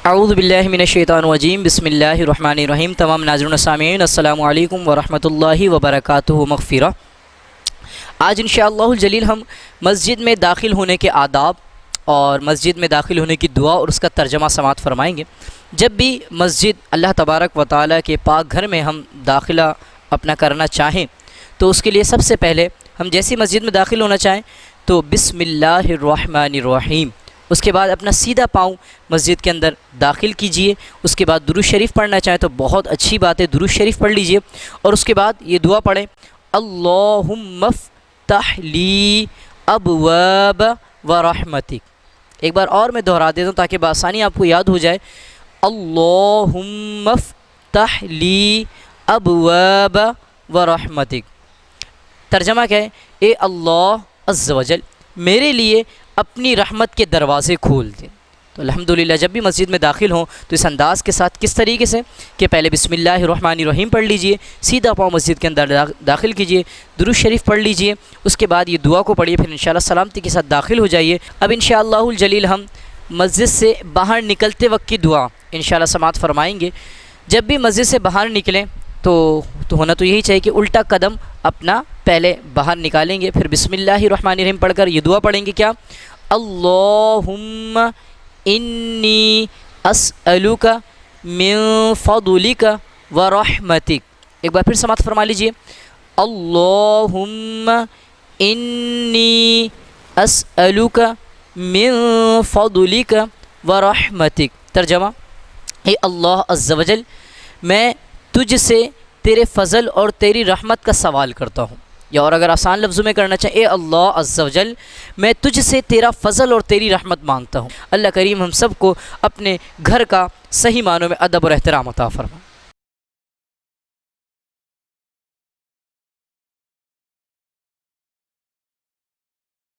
اعوذ باللہ من الشیطان الرجیم بسم اللہ الرحمن الرحیم۔ تمام ناظرین و سامعین السلام علیکم ورحمۃ اللہ وبرکاتہ مغفرہ۔ آج انشاءاللہ الجلیل ہم مسجد میں داخل ہونے کے آداب اور مسجد میں داخل ہونے کی دعا اور اس کا ترجمہ سماعت فرمائیں گے۔ جب بھی مسجد اللہ تبارک و تعالیٰ کے پاک گھر میں ہم داخلہ اپنا کرنا چاہیں تو اس کے لیے سب سے پہلے ہم جیسی مسجد میں داخل ہونا چاہیں تو بسم اللہ الرحمن الرحیم، اس کے بعد اپنا سیدھا پاؤں مسجد کے اندر داخل کیجئے۔ اس کے بعد درود شریف پڑھنا چاہیں تو بہت اچھی بات ہے، درود شریف پڑھ لیجئے اور اس کے بعد یہ دعا پڑھیں، اللہم افتح لی ابواب ورحمتک۔ ایک بار اور میں دہرا دیتا ہوں تاکہ بآسانی آپ کو یاد ہو جائے، اللہم افتح لی ابواب ورحمتک۔ ترجمہ کیا ہے؟ اے اللہ عز و جل میرے لیے اپنی رحمت کے دروازے کھول دیں۔ تو الحمدللہ جب بھی مسجد میں داخل ہوں تو اس انداز کے ساتھ کس طریقے سے کہ پہلے بسم اللہ الرحمن الرحیم پڑھ لیجئے، سیدھا پاؤں مسجد کے اندر داخل کیجئے، درود شریف پڑھ لیجئے، اس کے بعد یہ دعا کو پڑھیے، پھر انشاءاللہ سلامتی کے ساتھ داخل ہو جائیے۔ اب انشاءاللہ الجلیل ہم مسجد سے باہر نکلتے وقت کی دعا انشاءاللہ سماعت فرمائیں گے۔ جب بھی مسجد سے باہر نکلیں تو ہونا تو یہی چاہیے کہ الٹا قدم اپنا پہلے باہر نکالیں گے، پھر بسم اللہ الرحمن الرحیم پڑھ کر یہ دعا پڑھیں گے، کیا؟ اللہم انی اسألک من فضلک ورحمتک۔ ایک بار پھر سماعت فرما لیجئے، اللہم انی اسألک من فضلک ورحمتک۔ ترجمہ، اے اللہ عز و جل میں تجھ سے تیرے فضل اور تیری رحمت کا سوال کرتا ہوں، یا اور اگر آسان لفظوں میں کرنا چاہیں، اے اللہ عز و جل میں تجھ سے تیرا فضل اور تیری رحمت مانگتا ہوں۔ اللہ کریم ہم سب کو اپنے گھر کا صحیح معنوں میں ادب اور احترام عطا فرمائے۔